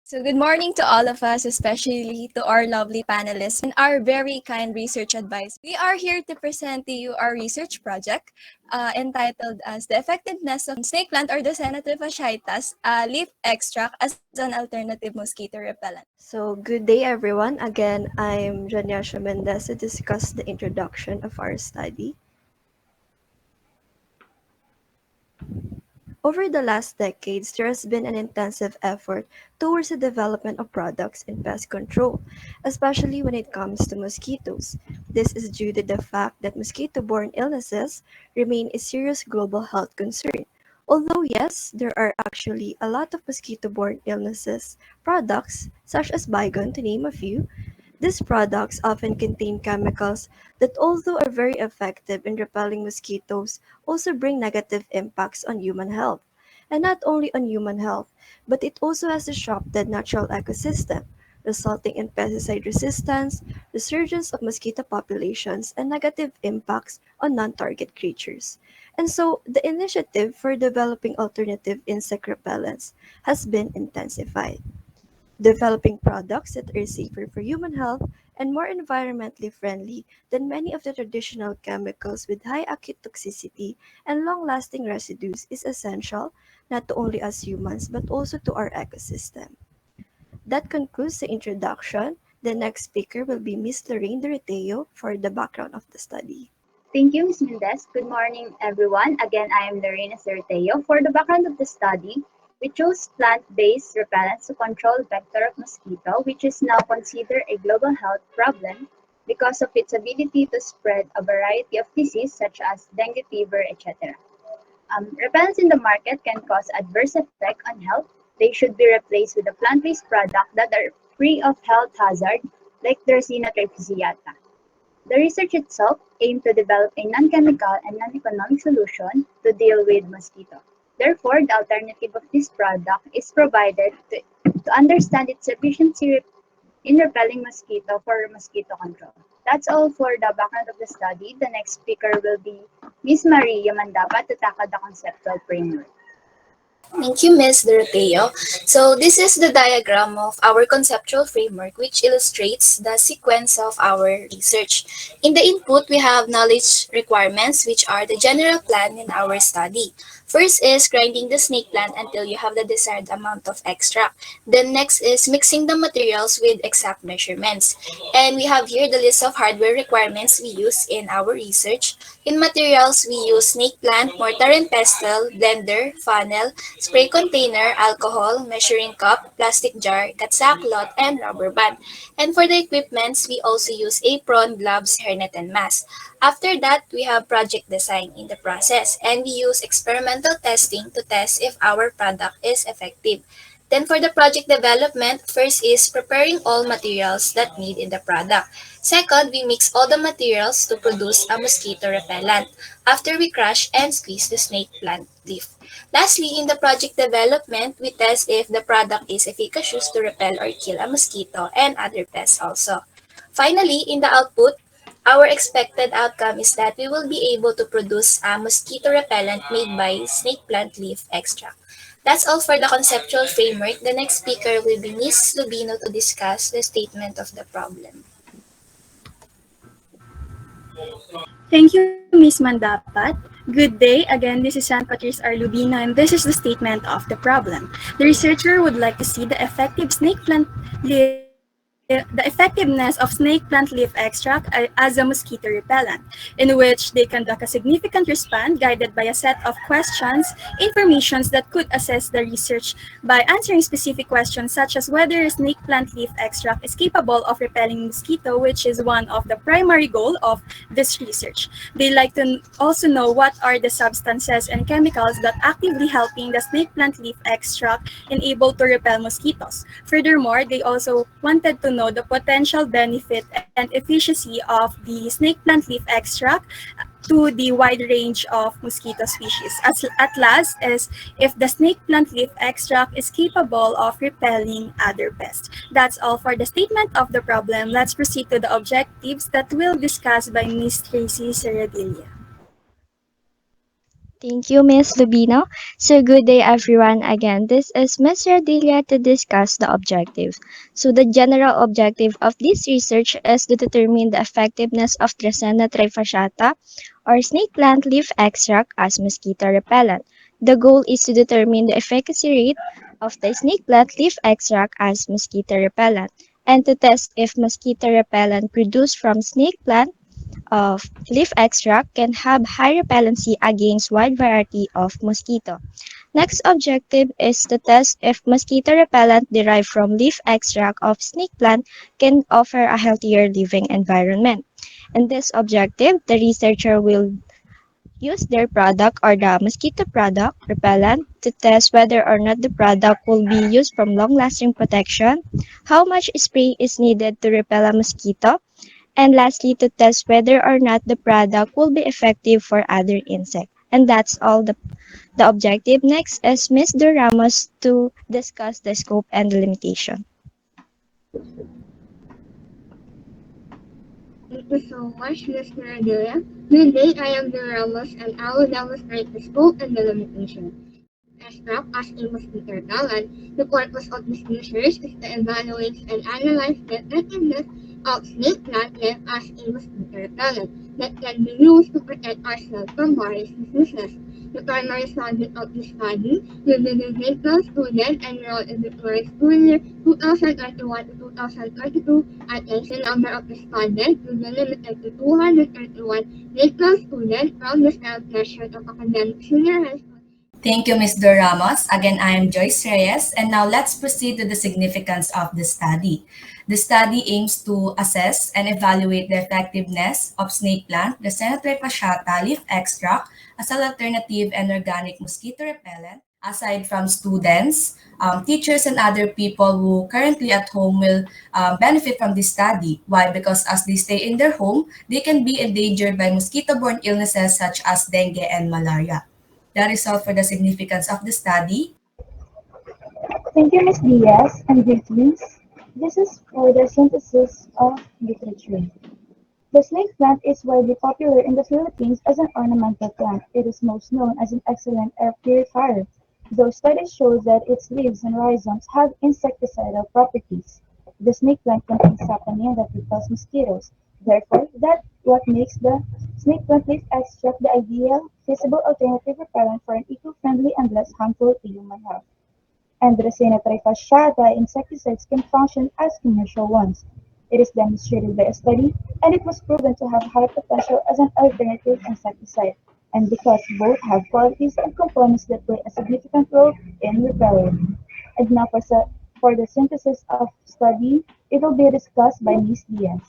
So good morning to all of us, especially to our lovely panelists and our very kind research advice. We are here to present to you our research project entitled as The Effectiveness of Snake Plant or Dracaena trifasciatas Leaf Extract as an Alternative Mosquito Repellent. So, good day everyone. Again, I'm Janyasha Mendez to discuss the introduction of our study. Over the last decades, there has been an intensive effort towards the development of products in pest control, especially when it comes to mosquitoes. This is due to the fact that mosquito-borne illnesses remain a serious global health concern. Although yes, there are actually a lot of mosquito-borne illnesses products, such as Baygon to name a few. These products often contain chemicals that, although are very effective in repelling mosquitoes, also bring negative impacts on human health. And not only on human health, but it also has disrupted natural ecosystem, resulting in pesticide resistance, resurgence of mosquito populations, and negative impacts on non-target creatures. And so, the initiative for developing alternative insect repellents has been intensified. Developing products that are safer for human health and more environmentally friendly than many of the traditional chemicals with high acute toxicity and long-lasting residues is essential not only as humans but also to our ecosystem. That concludes the introduction. The next speaker will be Ms. Lorraine Doroteo for the background of the study. Thank you, Ms. Mendez. Good morning, everyone. Again, I am Lorena Certeo. For the background of the study, we chose plant-based repellents to control vector of mosquito, which is now considered a global health problem because of its ability to spread a variety of diseases such as dengue fever, etc. Repellents in the market can cause adverse effect on health. They should be replaced with a plant-based product that are free of health hazard, like Dracaena trifasciata. The research itself aimed to develop a non-chemical and non-economic solution to deal with mosquito. Therefore, the alternative of this product is provided to understand its efficiency in repelling mosquito for mosquito control. That's all for the background of the study. The next speaker will be Ms. Maria Mandapa to tackle the conceptual framework. Thank you, Ms. Doroteo. So this is the diagram of our conceptual framework which illustrates the sequence of our research. In the input, we have knowledge requirements which are the general plan in our study. First is grinding the snake plant until you have the desired amount of extract. Then next is mixing the materials with exact measurements. And we have here the list of hardware requirements we use in our research. In materials, we use snake plant, mortar and pestle, blender, funnel, spray container, alcohol, measuring cup, plastic jar, catsack lot, and rubber band. And for the equipments, we also use apron, gloves, hairnet, and mask. After that, we have project design in the process, and we use experimental testing to test if our product is effective. Then for the project development, first is preparing all materials that need in the product. Second, we mix all the materials to produce a mosquito repellent. After we crush and squeeze the snake plant leaf. Lastly, in the project development, we test if the product is efficacious to repel or kill a mosquito and other pests also. Finally, in the output, our expected outcome is that we will be able to produce a mosquito repellent made by snake plant leaf extract. That's all for the conceptual framework. The next speaker will be Ms. Lubino to discuss the statement of the problem. Thank you, Ms. Mandapat. Good day. Again, this is San Patrice R. Lubina, and this is the statement of the problem. The researcher would like to see the effectiveness of snake plant leaf extract as a mosquito repellent, in which they conduct a significant response guided by a set of questions, informations that could assess the research by answering specific questions such as whether snake plant leaf extract is capable of repelling mosquito, which is one of the primary goal of this research. They like to also know what are the substances and chemicals that actively helping the snake plant leaf extract and able to repel mosquitoes. Furthermore, they also wanted to know the potential benefit and efficacy of the snake plant leaf extract to the wide range of mosquito species. At last is if the snake plant leaf extract is capable of repelling other pests. That's all for the statement of the problem. Let's proceed to the objectives that we'll discuss by Ms. Tracy Serradilla. Thank you, Miss Lubino. So, good day, everyone. Again, this is Ms. Radilia to discuss the objectives. So, the general objective of this research is to determine the effectiveness of Dracaena trifasciata or snake plant leaf extract as mosquito repellent. The goal is to determine the efficacy rate of the snake plant leaf extract as mosquito repellent and to test if mosquito repellent produced from snake plant of leaf extract can have high repellency against wide variety of mosquito. Next objective is to test if mosquito repellent derived from leaf extract of snake plant can offer a healthier living environment. In this objective, the researcher will use their product or the mosquito product repellent to test whether or not the product will be used from long-lasting protection, how much spray is needed to repel a mosquito, and lastly, to test whether or not the product will be effective for other insects. And that's all the objective. Next is Ms. Ramos to discuss the scope and the limitation. Thank you so much, Mr. Aguirre. Today, I am the Ramos and I will demonstrate the scope and the limitation. Extract as a mosquito repellent, the purpose of this research is to evaluate and analyze the effectiveness of snake plant life as a mosquito repellent that can be used to protect ourselves from various diseases. The primary subject of the study will be the medical student enrolled in the current school year 2021 to 2022. Attention number of the students will be limited to 231 medical students from the self-measured of academic senior high school. Thank you, Ms. Ramos. Again, I am Joyce Reyes, and now let's proceed to the significance of the study. The study aims to assess and evaluate the effectiveness of snake plant, the Dracaena fasciata leaf extract, as an alternative and organic mosquito repellent. Aside from students, teachers, and other people who currently at home will benefit from this study. Why? Because as they stay in their home, they can be endangered by mosquito-borne illnesses such as dengue and malaria. The result for the significance of the study. Thank you, Ms. Diaz, and greetings. This is for the synthesis of literature. The snake plant is widely popular in the Philippines as an ornamental plant. It is most known as an excellent air purifier, though studies show that its leaves and rhizomes have insecticidal properties. The snake plant contains saponin that repels mosquitoes. Therefore, that's what makes the snake plant leaf extract the ideal, feasible alternative repellent for an eco-friendly and less harmful to human health. And Dracaena trifasciata insecticides can function as commercial ones. It is demonstrated by a study, and it was proven to have high potential as an alternative insecticide, and because both have qualities and components that play a significant role in repelling. And now for the synthesis of study, it will be discussed by Ms. Diaz.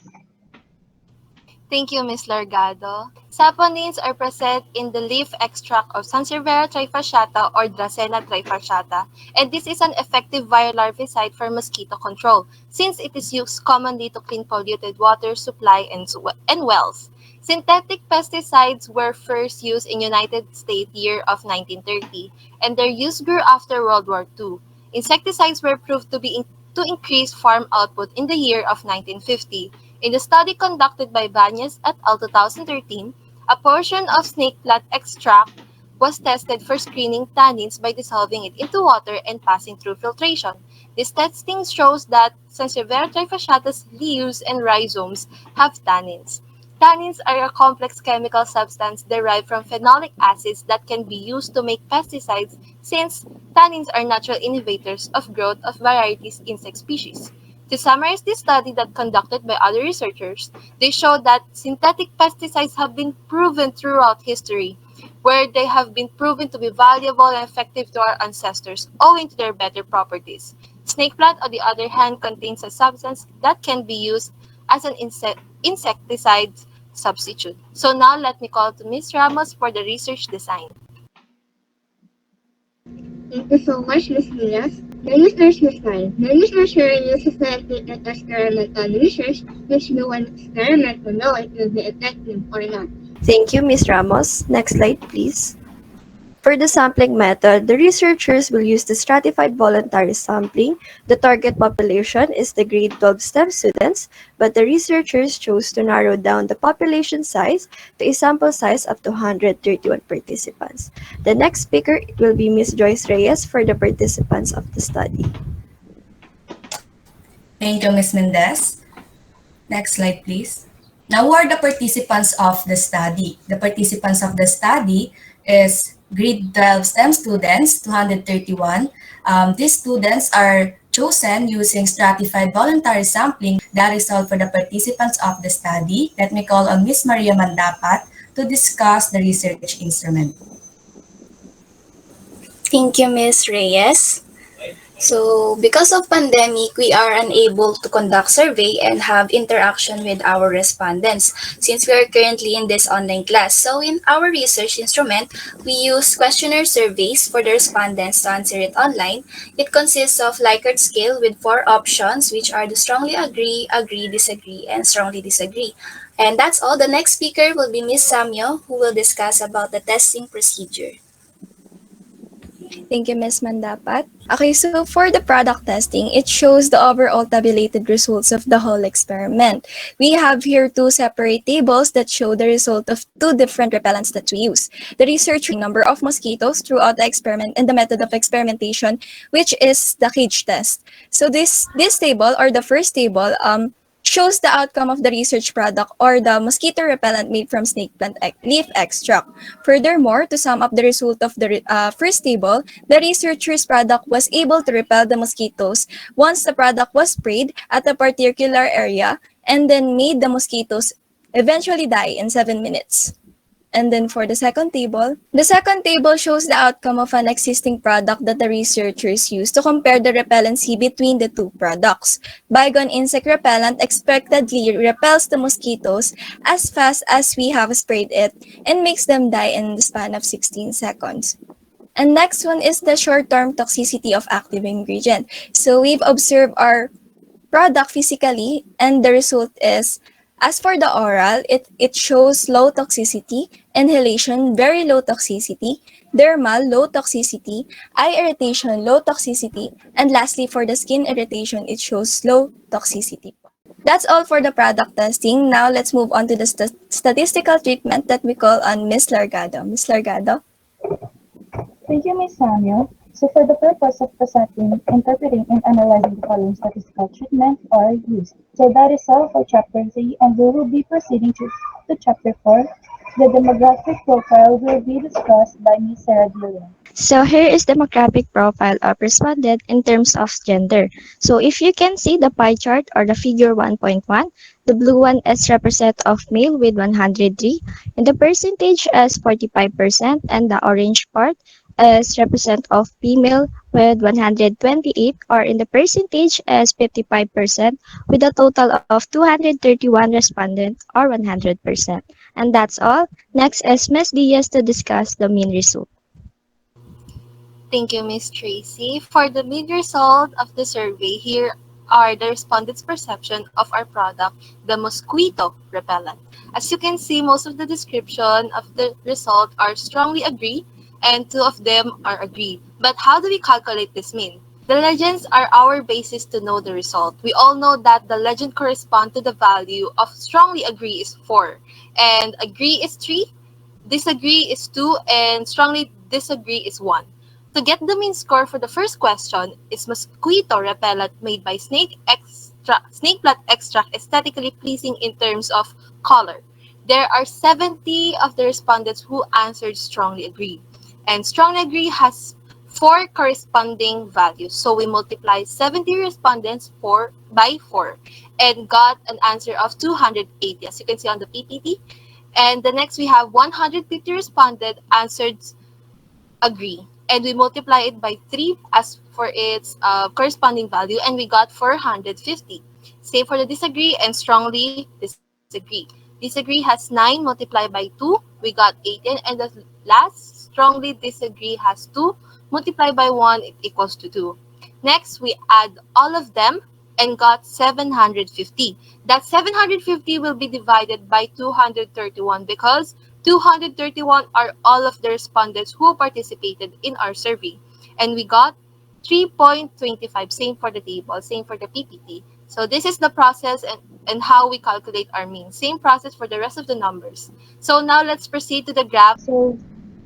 Thank you, Ms. Largado. Saponins are present in the leaf extract of Sansevieria trifasciata or Dracaena trifasciata, and this is an effective viral larvicide for mosquito control, since it is used commonly to clean polluted water supply and wells. Synthetic pesticides were first used in United States year of 1930, and their use grew after World War II. Insecticides were proved to increase farm output in the year of 1950. In the study conducted by Banyas et al. 2013, a portion of snake plant extract was tested for screening tannins by dissolving it into water and passing through filtration. This testing shows that Sansevieria trifasciata's leaves and rhizomes have tannins. Tannins are a complex chemical substance derived from phenolic acids that can be used to make pesticides since tannins are natural inhibitors of growth of varieties insect species. To summarize this study that conducted by other researchers, they showed that synthetic pesticides have been proven throughout history, where they have been proven to be valuable and effective to our ancestors owing to their better properties. Snake plant, on the other hand, contains a substance that can be used as an insecticide substitute. So now let me call to Ms. Ramos for the research design. Thank you so much, Ms. Diaz. The research design. The researcher uses scientific experimental research which do an experiment to know it will be effective or not. Thank you, Ms. Ramos. Next slide, please. For the sampling method, the researchers will use the stratified voluntary sampling. The target population is the grade 12 STEM students, but the researchers chose to narrow down the population size to a sample size of 231 participants. The next speaker will be Ms. Joyce Reyes for the participants of the study. Thank you, Ms. Mendez. Next slide, please. Now, who are the participants of the study? The participants of the study is grade 12 STEM students, 231. These students are chosen using stratified voluntary sampling. The result for the participants of the study. Let me call on Ms. Maria Mandapat to discuss the research instrument. Thank you, Ms. Reyes. So, because of pandemic, we are unable to conduct survey and have interaction with our respondents since we are currently in this online class. So, in our research instrument, we use questionnaire surveys for the respondents to answer it online. It consists of Likert scale with 4 options, which are the strongly agree, agree, disagree, and strongly disagree. And that's all. The next speaker will be Ms. Samuel, who will discuss about the testing procedure. Thank you, Ms. Mandapat. Okay, so for the product testing, it shows the overall tabulated results of the whole experiment. We have here 2 separate tables that show the result of 2 different repellents that we use. The research number of mosquitoes throughout the experiment and the method of experimentation, which is the cage test. So this table, or the first table, shows the outcome of the research product or the mosquito repellent made from snake plant leaf extract. Furthermore, to sum up the result of the first table, the researcher's product was able to repel the mosquitoes once the product was sprayed at a particular area and then made the mosquitoes eventually die in 7 minutes. And then for the second table shows the outcome of an existing product that the researchers used to compare the repellency between the 2 products. Bygone insect repellent expectedly repels the mosquitoes as fast as we have sprayed it and makes them die in the span of 16 seconds. And next one is the short-term toxicity of active ingredient. So we've observed our product physically, and the result is, as for the oral, it shows low toxicity, inhalation, very low toxicity, dermal, low toxicity, eye irritation, low toxicity, and lastly, for the skin irritation, it shows low toxicity. That's all for the product testing. Now, let's move on to the statistical treatment that we call on Ms. Largado. Ms. Largado? Thank you, Ms. Samuel. So for the purpose of presenting, interpreting, and analyzing the following statistical treatments are used. So that is all for Chapter 3, and we will be proceeding to Chapter 4. The demographic profile will be discussed by Ms. Sarah Dillon. So here is demographic profile of respondent in terms of gender. So if you can see the pie chart or the figure 1.1, the blue one is represent of male with 103, and the percentage is 45%, and the orange part is represent of female with 128, or in the percentage is 55%, with a total of 231 respondents, or 100%. And that's all. Next is Ms. Diaz to discuss the mean result. Thank you, Ms. Tracy. For the mid-result of the survey, here are the respondents' perception of our product, the mosquito repellent. As you can see, most of the description of the result are strongly agree, and 2 of them are agree. But how do we calculate this mean? The legends are our basis to know the result. We all know that the legend corresponds to the value of strongly agree is 4, and agree is 3, disagree is 2, and strongly disagree is 1. To get the mean score for the first question, is mosquito repellent made by snake plant extract aesthetically pleasing in terms of color? There are 70 of the respondents who answered strongly agree. And strongly agree has 4 corresponding values. So we multiply 70 respondents by 4 and got an answer of 280, as you can see on the PPT. And the next we have 150 responded answered agree, and we multiply it by 3 as for its corresponding value, and we got 450. Same for the disagree and strongly disagree. Disagree has 9 multiplied by 2, we got 18, and the last strongly disagree has 2 multiplied by 1, it equals to 2. Next, we add all of them and got 750. That 750 will be divided by 231 because 231 are all of the respondents who participated in our survey. And we got 3.25, same for the table, same for the PPT. So this is the process and how we calculate our mean. Same process for the rest of the numbers. So now let's proceed to the graph. So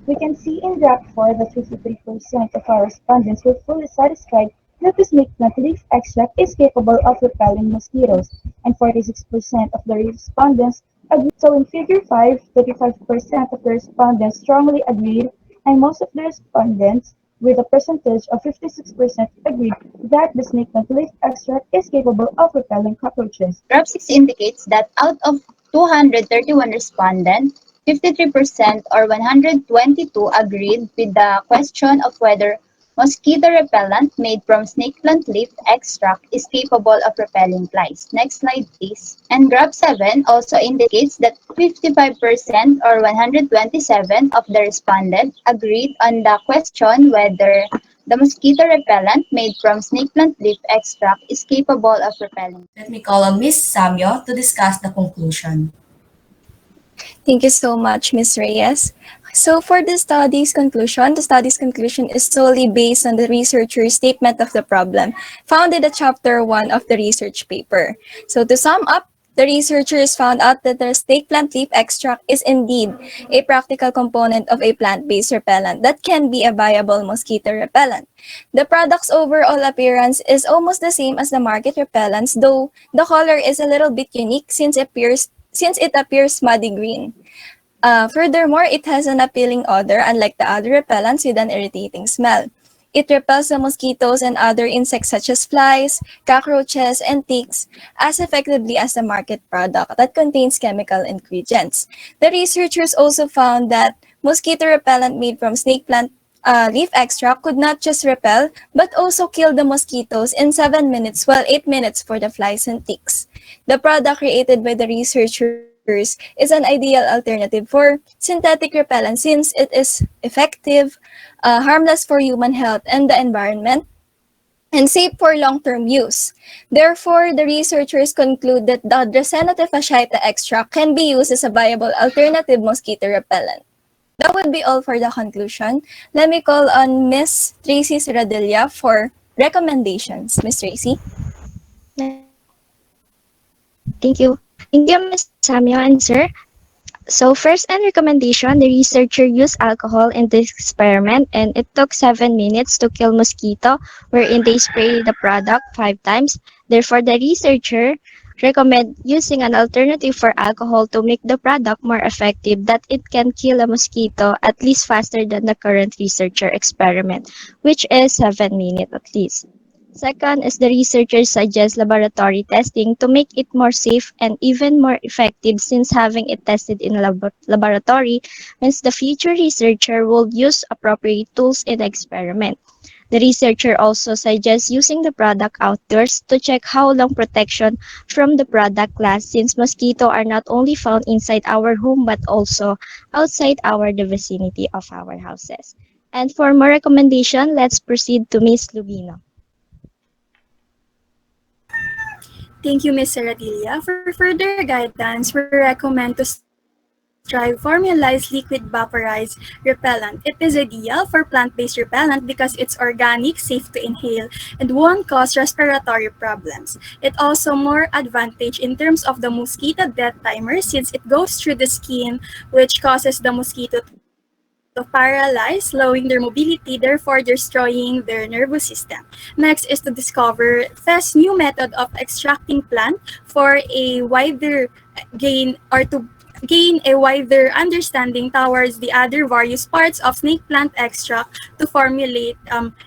we can see in graph 4 that 53% of our respondents were fully satisfied that the snake plant leaf extract is capable of repelling mosquitoes, and 46% of the respondents agreed. So in figure 5, 35% of the respondents strongly agreed, and most of the respondents, with a percentage of 56%, agreed that the snake plant leaf extract is capable of repelling cockroaches. Graph 6 indicates that out of 231 respondents, 53% or 122 agreed with the question of whether mosquito repellent made from snake plant leaf extract is capable of repelling flies. Next slide, please. And graph 7 also indicates that 55% or 127 of the respondents agreed on the question whether the mosquito repellent made from snake plant leaf extract is capable of repelling. Let me call on Ms. Samyo to discuss the conclusion. Thank you so much, Ms. Reyes. So for the study's conclusion is solely based on the researcher's statement of the problem found in the chapter 1 of the research paper. So to sum up, the researchers found out that the snake plant leaf extract is indeed a practical component of a plant-based repellent that can be a viable mosquito repellent. The product's overall appearance is almost the same as the market repellents, though the color is a little bit unique since it appears muddy green. Furthermore, it has an appealing odor unlike the other repellents with an irritating smell. It repels the mosquitoes and other insects such as flies, cockroaches, and ticks as effectively as the market product that contains chemical ingredients. The researchers also found that mosquito repellent made from snake plant leaf extract could not just repel but also kill the mosquitoes in 7 minutes while 8 minutes for the flies and ticks. The product created by the researchers is an ideal alternative for synthetic repellent since it is effective, harmless for human health and the environment, and safe for long-term use. Therefore, the researchers conclude that the Dracaena trifasciata extract can be used as a viable alternative mosquito repellent. That would be all for the conclusion. Let me call on Ms. Tracy Radilla for recommendations. Ms. Tracy? Thank you. Thank you, Ms. Samuel and Sir. So first and recommendation, the researcher used alcohol in this experiment and it took 7 minutes to kill mosquito wherein they spray the product 5 times. Therefore, the researcher recommend using an alternative for alcohol to make the product more effective that it can kill a mosquito at least faster than the current researcher experiment, which is 7 minutes at least. Second is the researchers suggest laboratory testing to make it more safe and even more effective since having it tested in a laboratory means the future researcher will use appropriate tools in the experiment. The researcher also suggests using the product outdoors to check how long protection from the product lasts since mosquitoes are not only found inside our home but also outside the vicinity of our houses. And for more recommendation, let's proceed to Ms. Lubino. Thank you, Ms. Saradilia. For further guidance, we recommend to strive formulized liquid vaporized repellent. It is ideal for plant-based repellent because it's organic, safe to inhale, and won't cause respiratory problems. It also more advantage in terms of the mosquito death timer since it goes through the skin, which causes the mosquito to paralyze, slowing their mobility, therefore destroying their nervous system. Next is to discover Fest's new method of extracting plant for a wider gain a wider understanding towards the other various parts of snake plant extract to formulate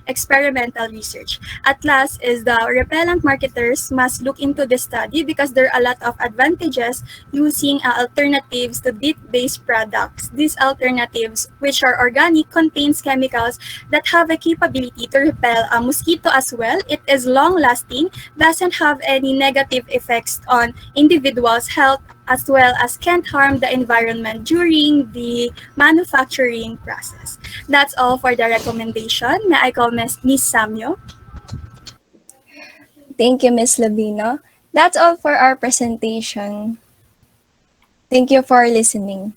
experimental research. At last is the repellent marketers must look into the study because there are a lot of advantages using alternatives to DIT-based products. These alternatives, which are organic, contains chemicals that have a capability to repel a mosquito as well. It is long-lasting, doesn't have any negative effects on individuals' health, as well as can't harm the environment during the manufacturing process. That's all for the recommendation. May I call Ms. Samyo? Thank you, Ms. Labino. That's all for our presentation. Thank you for listening.